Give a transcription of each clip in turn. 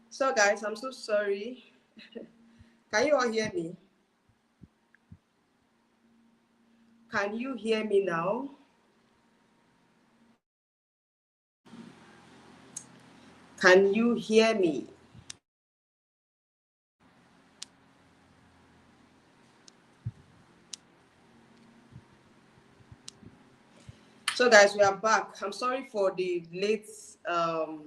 So, guys, I'm so sorry. Can you all hear me? Can you hear me now? Can you hear me? So, guys, we are back. I'm sorry for the late um,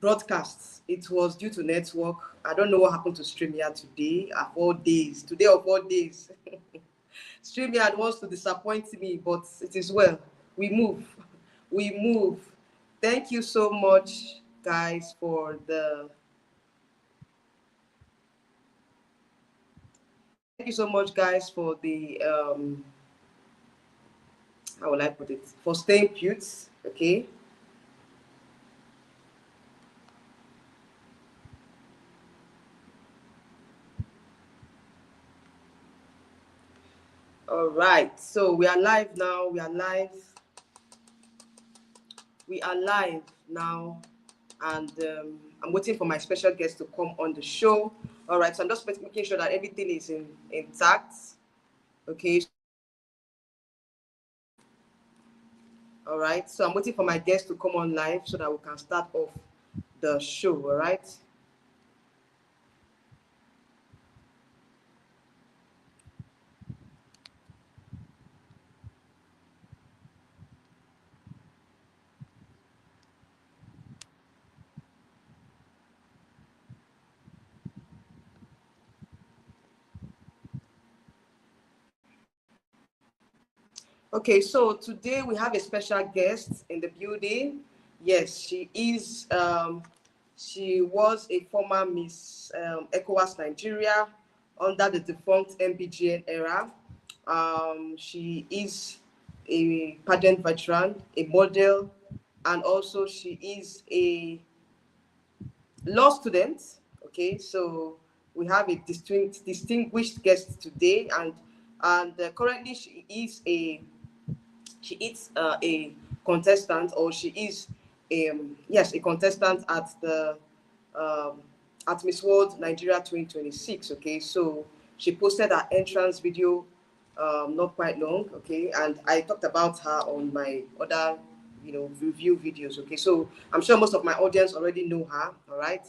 broadcasts. It was due to network. I don't know what happened to StreamYard today. Of all days, today of all days, StreamYard wants to disappoint me, but it is well. We move, we move. Thank you so much, guys, for the. Thank you so much, guys, for the. How will I put it? For staying cute. Okay. All right. So we are live now. We are live. We are live now, and I'm waiting for my special guest to come on the show. All right, so I'm just making sure that everything is intact. Okay. All right, so I'm waiting for my guest to come on live so that we can start off the show. All right. Okay, so today we have a special guest in the building. Yes, she is. She was a former Miss Ecowas Nigeria under the defunct MBGN era. She is a pageant veteran, a model, and also she is a law student. Okay, so we have a distinguished guest today, and currently she is a contestant, or she is yes, a contestant at the um, at Miss World Nigeria 2026. Okay, so she posted her entrance video not quite long. Okay, and I talked about her on my other review videos. Okay, so I'm sure most of my audience already know her. All right.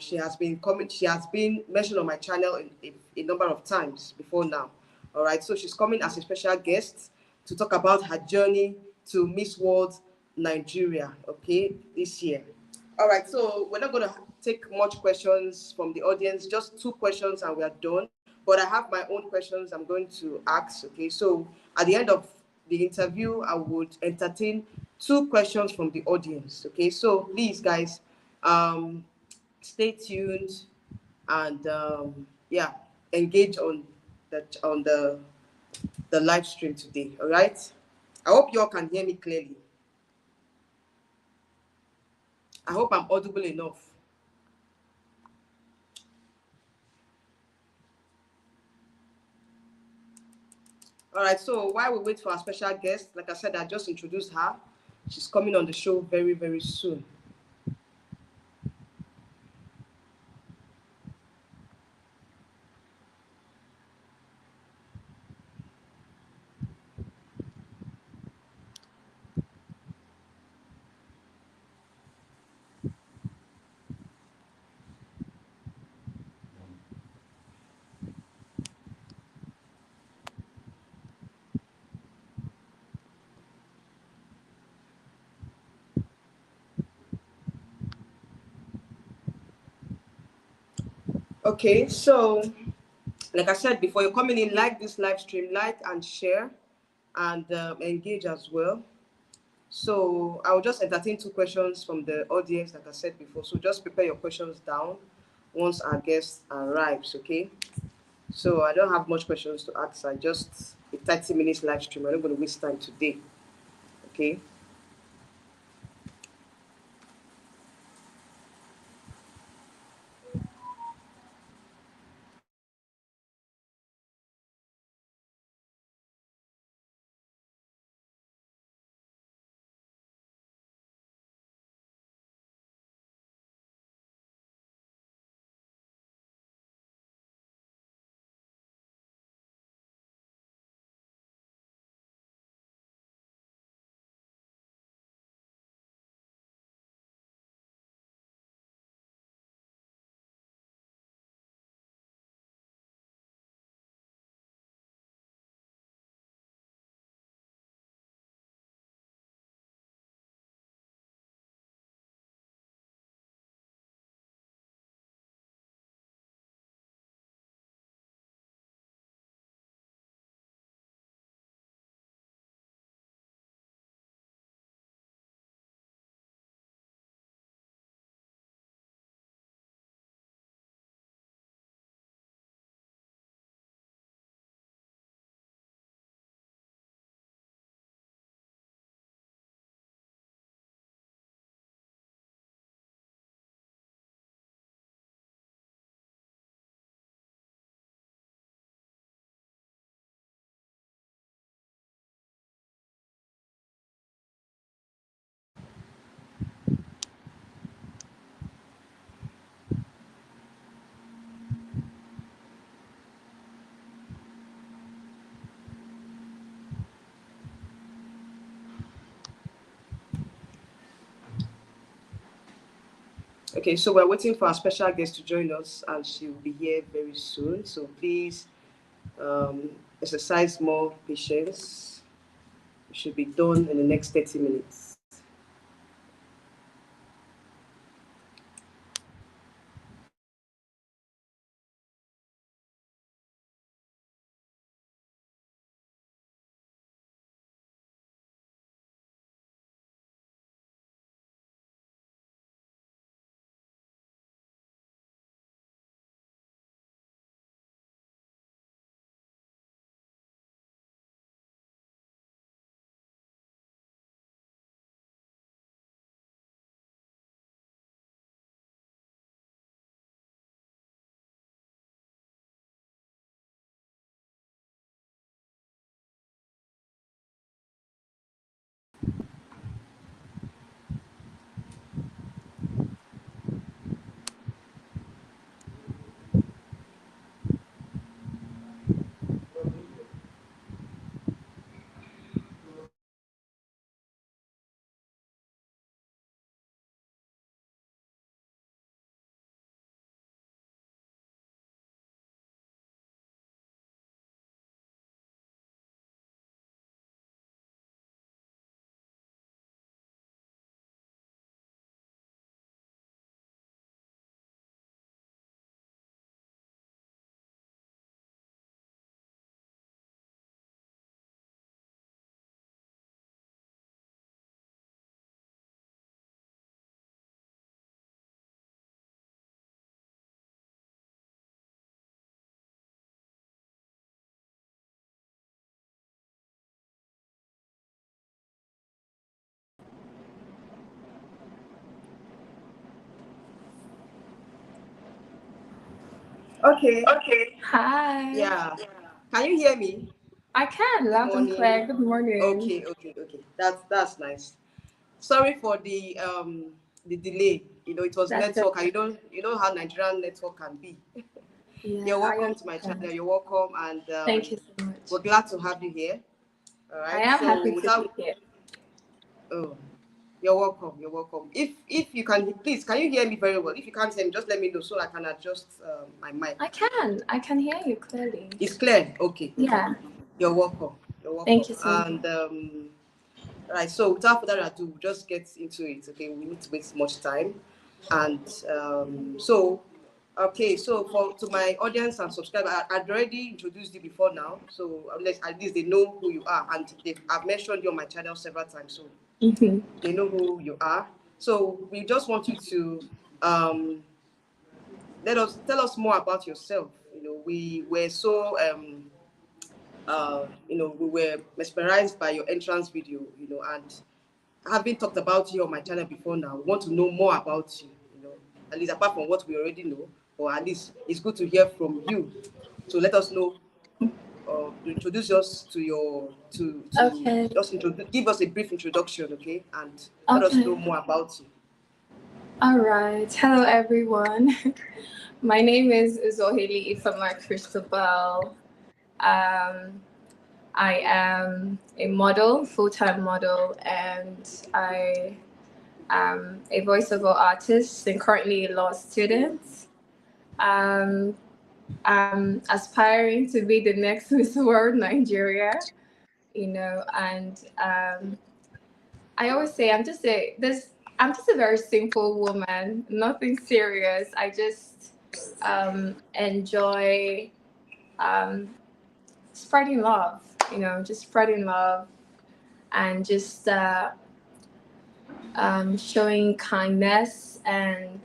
She has been coming. She has been mentioned on my channel a number of times before now. All right, so she's coming as a special guest to talk about her journey to Miss World Nigeria, okay, this year. All right, so we're not going to take much questions from the audience, just two questions and we are done. But I have my own questions I'm going to ask, okay? So at the end of the interview, I would entertain two questions from the audience, okay? So please, guys, um, stay tuned and yeah, engage on the live stream today. All right. I hope you all can hear me clearly. I hope I'm audible enough. All right. So while we wait for our special guest, like I said, I just introduced her. She's coming on the show very, very soon. Okay. So, like I said before, you're coming in, like this live stream, like and share, and engage as well. So I'll just entertain two questions from the audience, like I said before. So just prepare your questions down once our guest arrives, okay? So I don't have much questions to ask. I just a 30 minutes live stream. I'm not going to waste time today, okay? Okay, so we're waiting for our special guest to join us, and she will be here very soon. So please um, exercise more patience. It should be done in the next 30 minutes. Okay. Okay. Hi. Yeah. Can you hear me? I can, Good loud and morning. clear. Good morning. Okay. That's nice. Sorry for the delay. You know, it was That's network, and okay. you know how Nigerian network can be. Yeah, You're I welcome to my channel. understand. You're welcome, and Thank you so much. we're glad to have you here. All I right. am So happy to be without here. oh, you're welcome. You're welcome. If you can please, can you hear me very well? If you can't hear me, just let me know so I can adjust my mic. I can. I can hear you clearly. It's clear. Okay. Yeah. You're welcome. You're welcome. Thank you so much. And right. So without further ado, we'll just get into it. Okay. We need to waste much time. And okay. So for to my audience and subscribers, I'd already introduced you before now. So at least they know who you are, and I've mentioned you on my channel several times. So Mm-hmm. they know who you are. So we just want you to um, tell us more about yourself. You know, we were so we were mesmerized by your entrance video. You know, and having talked about you on my channel before now, we want to know more about you. You know, at least apart from what we already know, or at least it's good to hear from you. So let us know. Introduce us to your to Okay. just give us a brief introduction, okay, and let us know Okay. more about you. All right. Hello, everyone. My name is Uzogheli Ifeoma Cristobal. Um, I am a model, full-time model, and I am a voiceover artist and currently a law student. Um, I'm aspiring to be the next Miss World Nigeria, and I always say I'm just a very simple woman, nothing serious. I just enjoy um, spreading love, just spreading love and just showing kindness and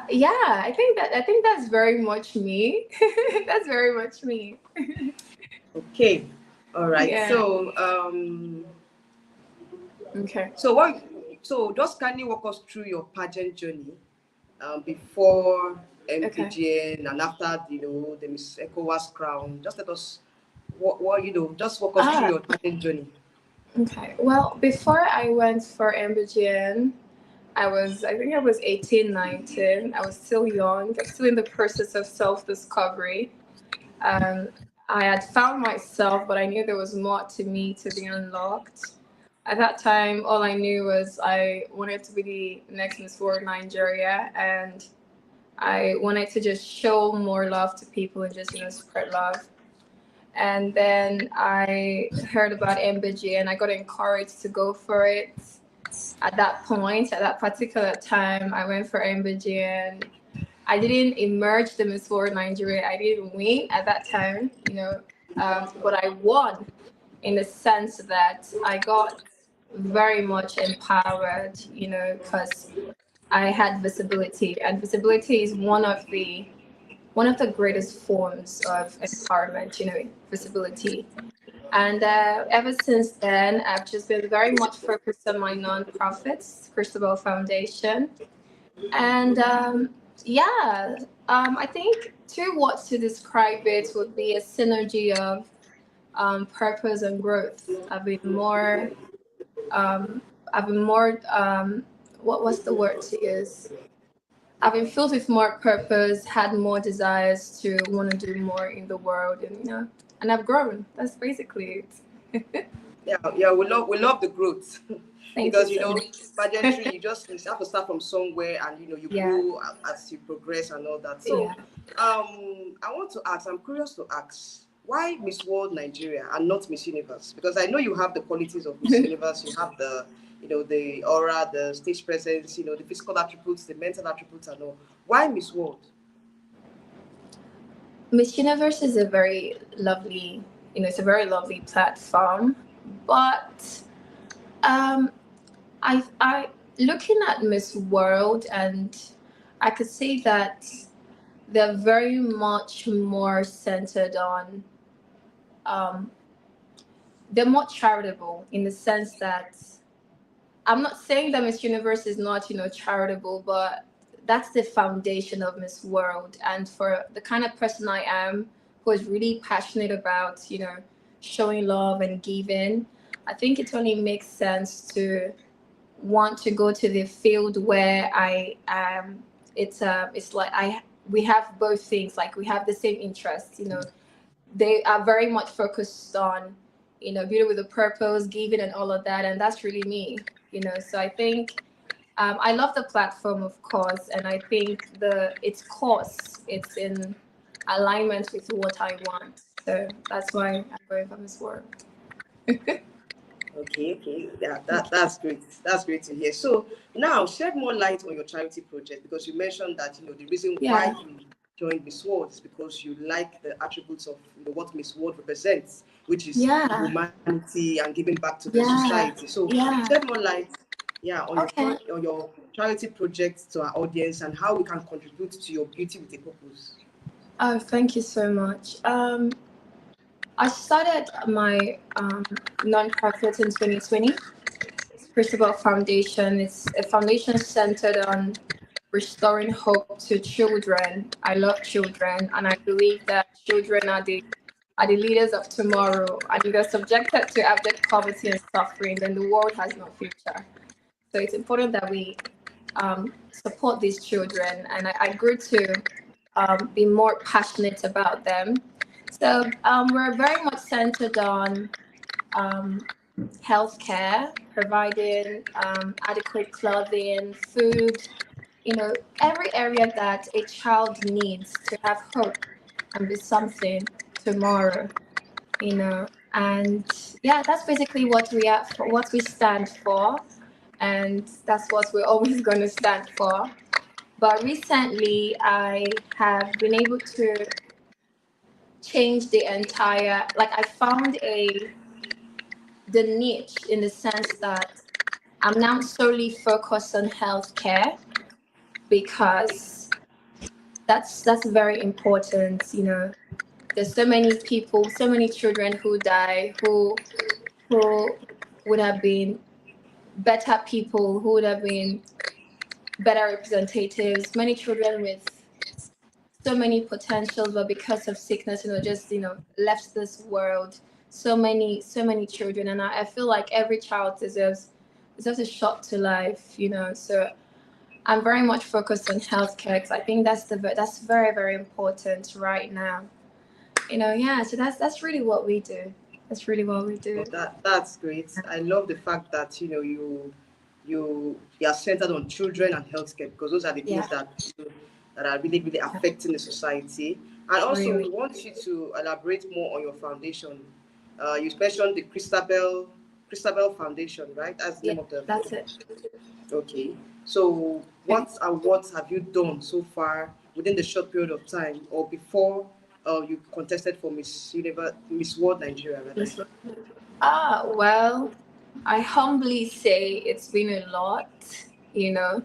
yeah, I think that's very much me. That's very much me. Okay, all right. Yeah. Okay. So what? So just kindly walk us through your pageant journey before Okay. MBGN and after the Miss Ecowas crown. Just let us what just walk us through Ah. your pageant journey. Okay. Well, before I went for MBGN, I think I was 18, 19. I was still young, still in the process of self-discovery. Um, I had found myself, but I knew there was more to me to be unlocked. At that time, all I knew was I wanted to be the next Miss World Nigeria, and I wanted to just show more love to people and just spread love. And then I heard about MBG and I got encouraged to go for it. At that point, at that particular time, I went for MBG and I didn't emerge the Miss World Nigeria. I didn't win at that time, but I won in the sense that I got very much empowered, because I had visibility, and visibility is one of the greatest forms of empowerment, visibility. And ever since then, I've just been very much focused on my nonprofits, Christabel Foundation. And I think two words to describe it would be a synergy of purpose and growth. I've been more, what was the word to use? I've been filled with more purpose, had more desires to want to do more in the world, and I've grown. That's basically it. Yeah, we love the growth. Thank Because you so much. pageantry, you have to start from somewhere, and you Yeah. grow as you progress and all that. So Yeah. I want to ask, I'm curious to ask, why Miss World Nigeria and not Miss Universe? Because I know you have the qualities of Miss Universe, you have the aura, the stage presence, the physical attributes, the mental attributes and all. Why Miss World? Miss Universe is a very lovely, it's a very lovely platform, but um, I looking at Miss World, and I could say that they're very much more centered on, um, they're more charitable in the sense that I'm not saying that Miss Universe is not, charitable, but that's the foundation of Miss World. And for the kind of person I am, who is really passionate about, showing love and giving, I think it only makes sense to want to go to the field where I am. It's like we have both things. Like we have the same interests. They are very much focused on, beauty with a purpose, giving, and all of that, and that's really me. So I think I love the platform, of course, and I think its course, it's in alignment with what I want. So that's why I'm going for Miss World. Okay. Yeah, that's great. That's great to hear. So now shed more light on your charity project, because you mentioned that the reason why Yeah. you joined Miss World is because you like the attributes of what Miss World represents, which is Yeah. humanity and giving back to the Yeah. society. So Yeah. shed more light, on Okay. your charity project to our audience and how we can contribute to your beauty with a purpose. Oh, thank you so much. I started my nonprofit in 2020. It's Christabel Foundation. It's a foundation centered on restoring hope to children. I love children, and I believe that children are the leaders of tomorrow. And if they're subjected to abject poverty and suffering, then the world has no future. So it's important that we support these children, and I grew to be more passionate about them. So we're very much centered on um, healthcare, providing adequate clothing, food, every area that a child needs to have hope and be something tomorrow, And yeah, that's basically what we are, what we stand for, and that's what we're always going to stand for. But recently, I have been able to change the entire, like I found the niche in the sense that I'm now solely focused on healthcare because that's very important. There's so many people, so many children who die, who would have been better people, who would have been better representatives. Many children with so many potentials, but because of sickness, just left this world. So many children, and I feel like every child deserves a shot to life. So I'm very much focused on healthcare because I think that's very, very important right now. Yeah. So that's really what we do. That's really what we So do. that's great. I love the fact that you are centered on children and healthcare, because those are the things Yeah, that are really really affecting the society. And also, we really. want you to elaborate more on your foundation. You mentioned the Christabel Foundation, right? That's the Yeah, name of the. that's it. Okay. So, what have you done so far within the short period of time, or before you contested for Miss World Nigeria, rather? This one. Well, I humbly say it's been a lot, you know,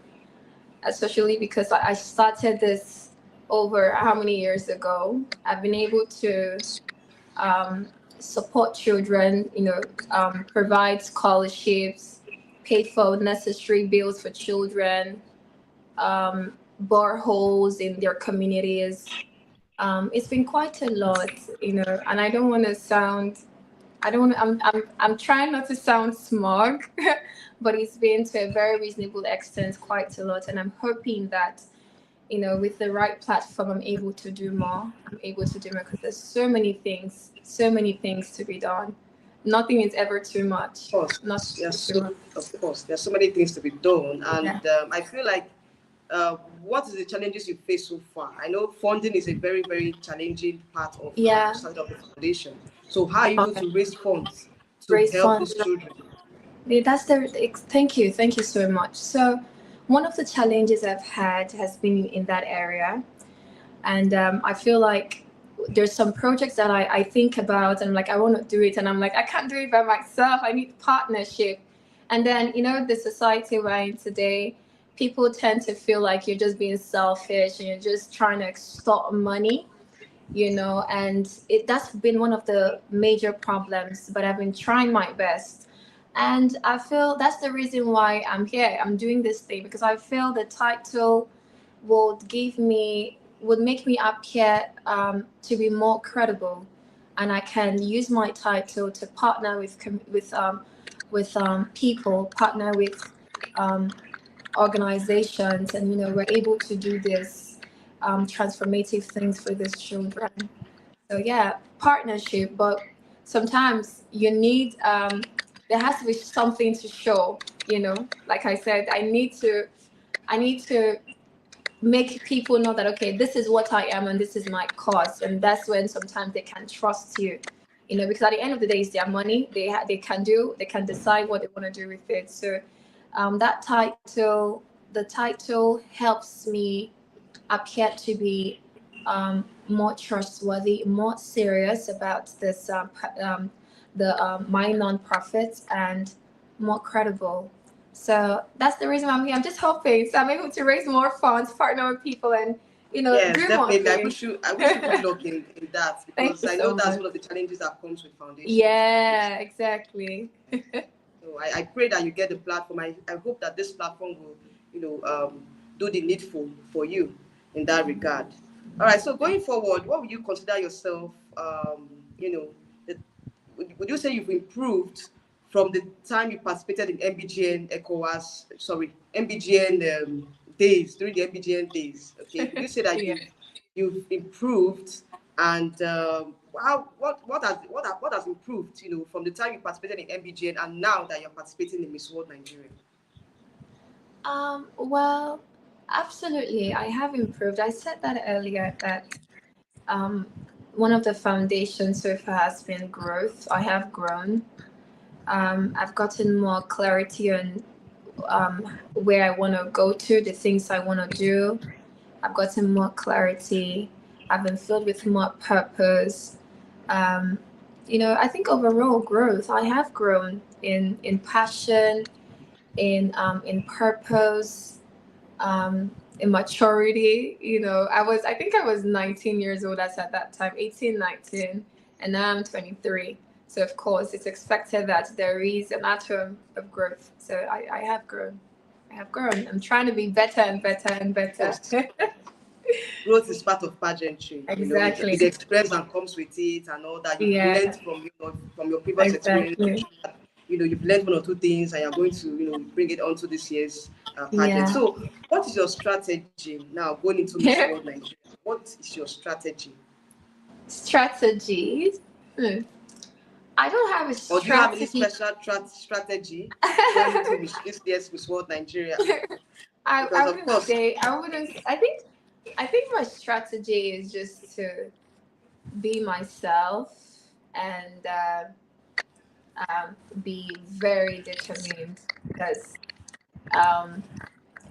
especially because I started this over how many years ago. I've been able to um, support children, provide scholarships, pay for necessary bills for children, boreholes in their communities. It's been quite a lot, and I don't want to sound I don't want I'm trying not to sound smug, but it's been to a very reasonable extent quite a lot, and I'm hoping that with the right platform I'm able to do more. I'm able to do more because there's so many things to be done. Nothing is ever too Of much. course, Nothing there's is too so much. of course there's so many things to be done, Yeah. and I feel like what is the challenges you face so far? I know funding is a very very challenging part of Yeah. starting up a foundation. So how are you able Okay. to raise funds to Raise help funds. these children? Yeah, thank you so much. So one of the challenges I've had has been in that area. And I feel like there's some projects that I think about and I'm like, I want to do it. And I'm like, I can't do it by myself. I need partnership. And then, the society we're in today, people tend to feel like you're just being selfish and you're just trying to extort money, and that's been one of the major problems. But I've been trying my best. And I feel that's the reason why I'm here. I'm doing this thing because I feel the title would make me appear to be more credible, and I can use my title to partner with people, partner with um, organizations, and we're able to do this transformative things for these children. So yeah, partnership, but sometimes you need there has to be something to show. Like I said, I need to make people know that okay, this is what I am and this is my cause, and that's when sometimes they can trust you, because at the end of the day it's their money. They can decide what they want to do with it. So the title helps me appear to be more trustworthy, more serious about this my nonprofit, and more credible. So that's the reason why I'm here. I'm just hoping so I'm able to raise more funds, partner with people, and Yes, do more definitely. things. I wish you good luck in that, Thank because you I know so that's much. one of the challenges that comes with foundations. Yeah, exactly. So I pray that you get the platform. I hope that this platform will, do the needful for you in that regard. All right. So going forward, what would you consider yourself? You know, the, would you say you've improved from the time you participated in MBGN Ecowas? Sorry, MBGN days during the MBGN days. Okay. Would you say that Yeah. you've improved, and what has improved, from the time you participated in MBGN and now that you're participating in Miss World Nigeria? Well, absolutely. I have improved. I said that earlier that um, one of the foundations so far has been growth. I have grown. I've gotten more clarity on where I want to go to, the things I want to do. I've gotten more clarity. I've been filled with more purpose. Um, I think overall growth. I have grown in passion, in purpose, in maturity. I think I was 19 years old at that time, 18, 19, and now I'm 23. So of course it's expected that there is an atom of growth. So I have grown. I have grown. I'm trying to be better and better and Of better. course, growth is part of pageantry. Exactly. With the experience that comes with it and all that you've Yeah, learned from your previous experience. exactly. You've learned one or two things, and you're going to bring it onto this year's pageant. Yeah. So, what is your strategy now going into Miss World Nigeria? What is your strategy? Strategies. Hmm. I don't have a Or do you have any strategy. special strategy going into this year's Miss World Nigeria? Because I of wouldn't course, say I wouldn't. I think my strategy is just to be myself and be very determined because um,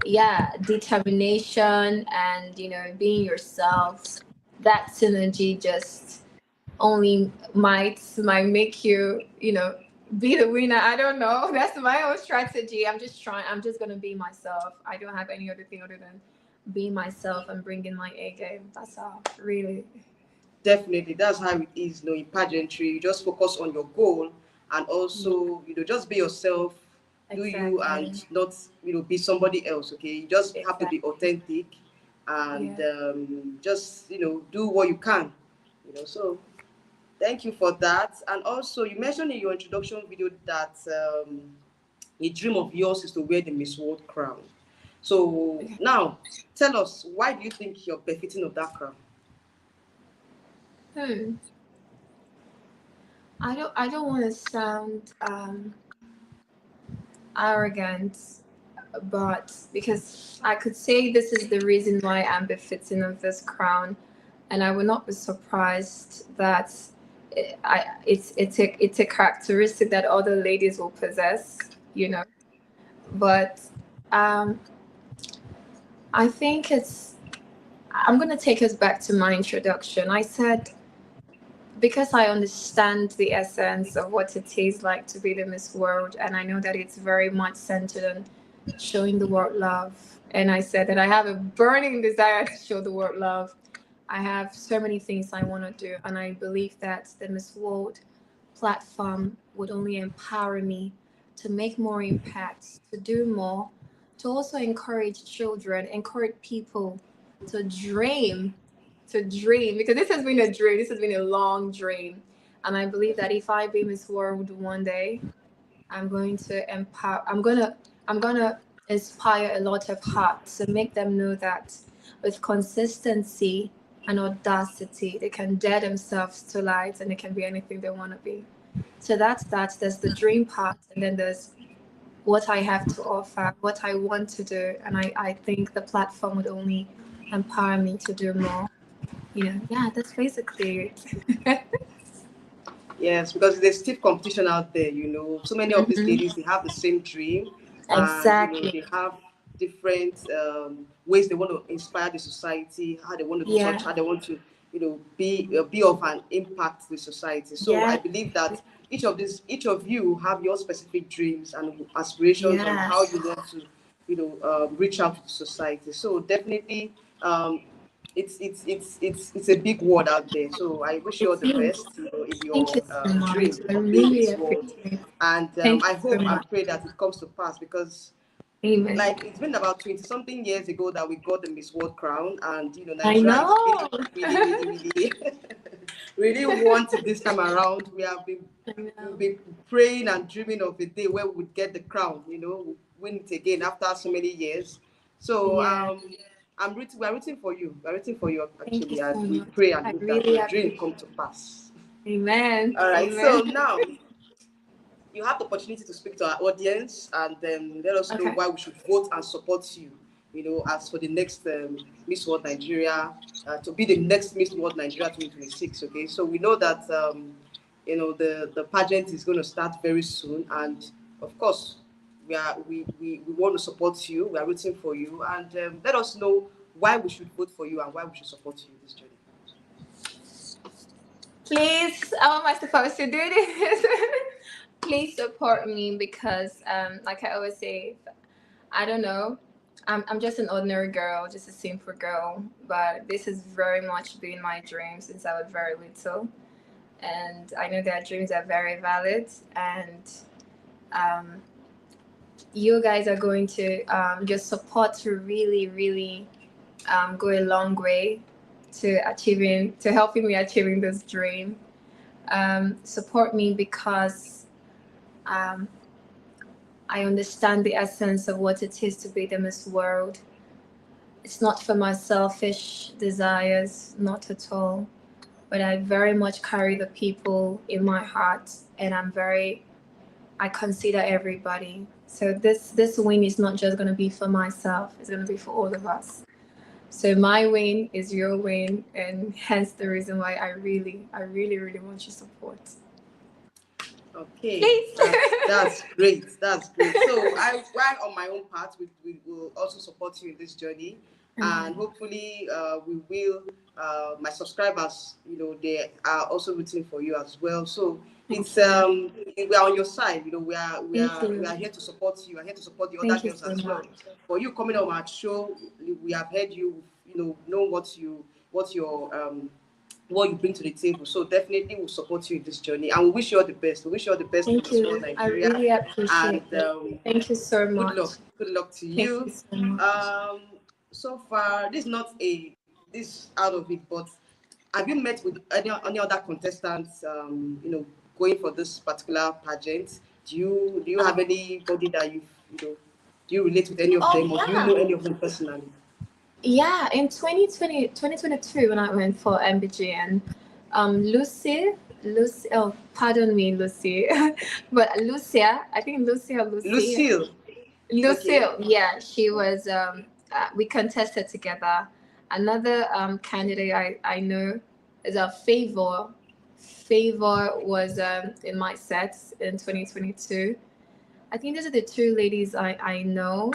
yeah, determination and being yourself, that synergy just only might make you be the winner. I don't know. That's my own strategy. I'm just gonna be myself. I don't have any other thing other than being myself and bringing my A game. That's all, really. definitely that's how it is. In pageantry, you just focus on your goal and Yeah, also just be yourself, do you, exactly. and not be somebody else. Okay, you just have to be Exactly. authentic and Yeah. just do what you can. So thank you for that. And also, you mentioned in your introduction video that a dream of yours is to wear the Miss World crown. So Okay. now, tell us, why do you think you're befitting of that crown? Hmm. I don't want to sound arrogant, but because I could say this is the reason why I'm befitting of this crown, and I would not be surprised that it's a characteristic that other ladies will possess. But um, I think I'm gonna take us back to my introduction. I said because I understand the essence of what it is like to be the Miss World, and I know that it's very much centered on showing the world love. And I said that I have a burning desire to show the world love. I have so many things I want to do, and I believe that the Miss World platform would only empower me to make more impact, to do more, to also encourage children, encourage people to dream, because this has been a dream. This has been a long dream, and I believe that if I be Miss World one day, I'm going to empower. I'm gonna inspire a lot of hearts to make them know that with consistency and audacity, they can dare themselves to light and they can be anything they want to be. So that's that. There's the dream part, and then there's what I have to offer, what I want to do, and I think the platform would only empower me to do more. Yeah, that's basically it. Yes, because there's stiff competition out there. So many of these Mhm. ladies, they have the same dream, and Exactly. they have different ways they want to inspire the society, how they want to touch, Yeah. how they want to, be of an impact to the society. So I Yeah. believe that each of you have your specific dreams and aspirations on Yeah. how you want to, reach out to the society. So definitely, it's a big world out there. So I wish you It all the is. best, in Thank you your so much. dream I of being really Miss World. appreciate it. And Thank I you so hope and much. pray that it comes to pass, because Amen. like it's been about 20 something years ago that we got the Miss World crown, and I Nigeria is know. really really want it this time around. I We've know. been praying and dreaming of a day where we would get the crown, we win it again after so many years. So Yeah. we're rooting for you. We're rooting for you Thank you actually, so and we much. pray and I hope that really your dream appreciate come it. to pass. Amen. All right. So Amen. now you have the opportunity to speak to our audience and let us know Okay. why we should vote and support you, as for the next Miss World Nigeria, to be the next Miss World Nigeria 2026. Okay, so we know that, the pageant is going to start very soon. And of course, we want to support you. We are rooting for you. And let us know why we should vote for you and why we should support you in this journey. Please, I want my supposed to do this. Please support me because, like I always say, I don't know. I'm just an ordinary girl, just a simple girl, but this has very much been my dream since I was very little. And I know that dreams are very valid. And um, you guys are going to just support to really, really go a long way to helping me achieving this dream. Support me because um, I understand the essence of what it is to be the Miss World. It's not for my selfish desires, not at all. but I very much carry the people in my heart, and I consider everybody. So this win is not just going to be for myself, it's going to be for all of us. So my win is your win, and hence the reason why I really really want your support. Okay, Please. that's great. That's great. So while on my own part, we will also support you in this journey, and hopefully, we will. My subscribers, they are also rooting for you as well. So it's we are on your side. We are here to support you. We are here to support the other Thank you girls so as well. much. For you coming on our show, we have heard you. Know what you bring to the table. So definitely we'll support you in this journey, and we wish you all the best. We wish you all the best in Thank this world, you. I Nigeria. really appreciate And it. Thank you so much. Good luck to Thank you. you so much. So far, this is not this out of it, but have you met with any other contestants? Going for this particular pageant. Do you have anybody that do you relate with any of them, or do you know any of them personally? Yeah, in 2022, when I went for MBGN, Lucy, oh, pardon me, Lucy, but Lucia, I think Lucille. Lucille, okay. Yeah, she was, we contested together. Another candidate I know is a Favor. Favor was in my sets in 2022. I think those are the two ladies I know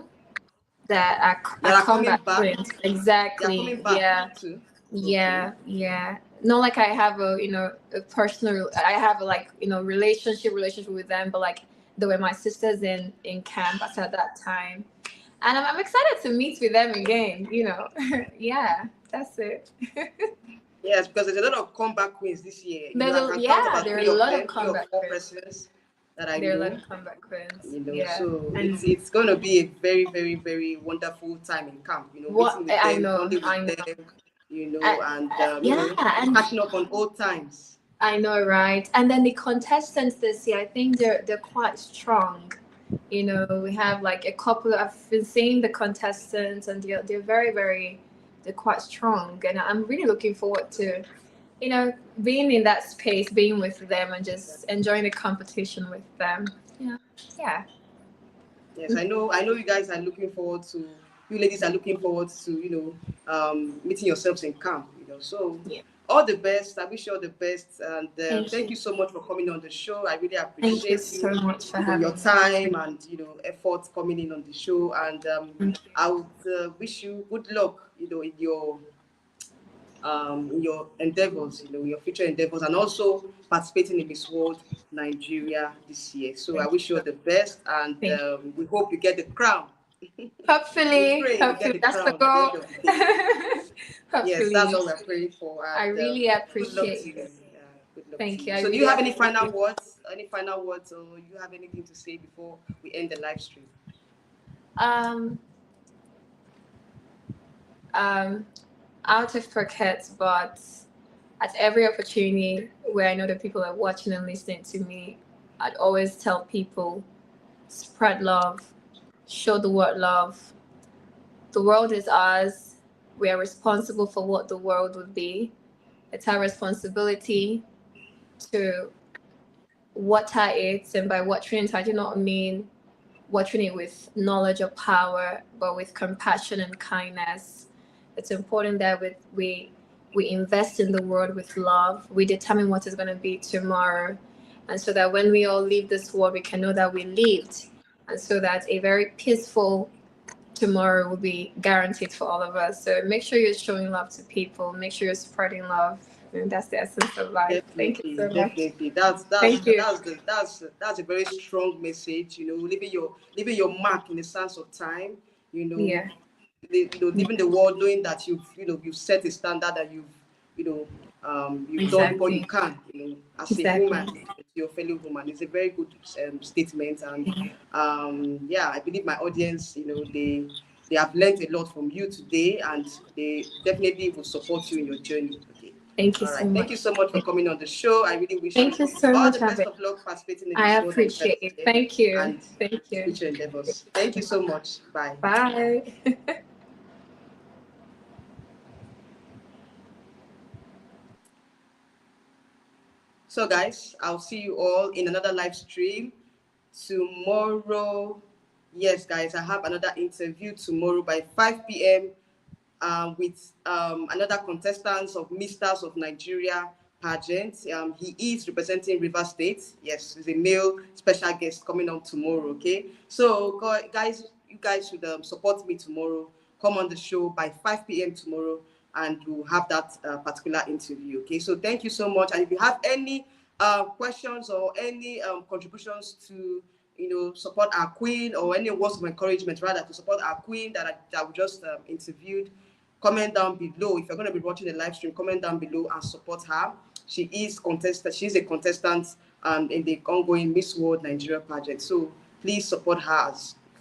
that are combat queens. Exactly. Yeah. Too. Yeah. Okay. Yeah. Not like I have a personal, I have a relationship with them, but like they were my sisters in camp at that time. And I'm excited to meet with them again, Yeah, that's it. Yes, because there's a lot of comeback queens this year. There are a lot of comeback queens that I know. There are a lot of comeback queens. Yeah. So it's going to be a very, very, very wonderful time in camp. Meeting with them, bonding with them, and catching up on old times. I know, right? And then the contestants this year, I think they're quite strong. We have like a couple. I've been seeing the contestants, and they're very, very, they're quite strong, and I'm really looking forward to, being in that space, being with them, and just enjoying the competition with them. Yeah. Yes, I know. You guys are looking forward to. You ladies are looking forward to meeting yourselves in camp. So. Yeah. All the best. I wish you all the best, and thank you so much for coming on the show. I really appreciate you so much for having your time and effort coming in on the show. And I would wish you good luck, in your endeavors, your future endeavors, and also participating in Miss World Nigeria this year. So I wish you all the best, and we hope you get the crown. Hopefully, that's the goal. Yes, that's all we're praying for. And, I really appreciate it. Thank you. So, do you have any final words? Any final words, or you have anything to say before we end the live stream? Out of pocket, but at every opportunity where I know that people are watching and listening to me, I'd always tell people, spread love, show the word love. The world is ours. We are responsible for what the world would be. It's our responsibility to water it, and by watering it, I do not mean watering it with knowledge or power, but with compassion and kindness. It's important that we invest in the world with love. We determine what is going to be tomorrow, and so that when we all leave this world, we can know that we lived, and so that a very peaceful tomorrow will be guaranteed for all of us. So make sure you're showing love to people. Make sure you're spreading love. And that's the essence of life. Thank you so much. Definitely. That's a very strong message. Leaving your mark in the sense of time. Yeah. Leaving the world knowing that you've set a standard that you've done what you can. As a woman, your fellow woman, it's a very good statement. And I believe my audience, they have learned a lot from you today, and they definitely will support you in your journey. Okay. Thank you so much. Thank you so much for coming on the show. I really wish you so all much the best of luck participating in the show. I appreciate it. Thank you. And future endeavors. Thank you so much. Bye. Bye. So guys, I'll see you all in another live stream tomorrow. Yes, guys, I have another interview tomorrow by 5 p.m. With another contestant of Misters of Nigeria pageant. He is representing River State. Yes, he's a male special guest coming on tomorrow. Okay, so guys, you guys should support me tomorrow. Come on the show by 5 p.m. tomorrow, and we'll have that particular interview. Okay, so thank you so much. And if you have any questions or any contributions to support our queen, or any words of encouragement rather to support our queen that we just interviewed, comment down below. If you're going to be watching the live stream, comment down below and support her. She's a contestant in the ongoing Miss World Nigeria pageant. So please support her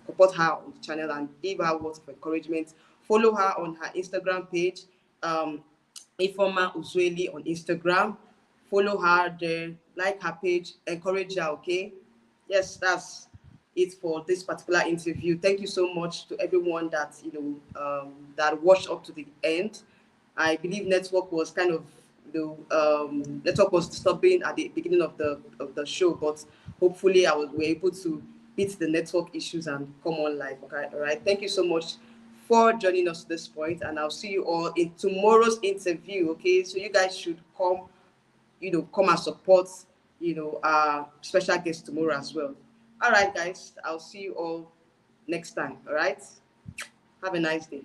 on the channel and give her words of encouragement. Follow her on her Instagram page, Ifeoma Uzogheli on Instagram. Follow her there, like her page, encourage her. Okay, yes, that's it for this particular interview. Thank you so much to everyone that that watched up to the end. I believe network was kind of network was disturbing at the beginning of the show, but hopefully we're able to beat the network issues and come on live. Okay, all right. Thank you so much for joining us at this point, and I'll see you all in tomorrow's interview. Okay, so you guys should come and support our special guest tomorrow as well. All right, guys, I'll see you all next time. All right, have a nice day.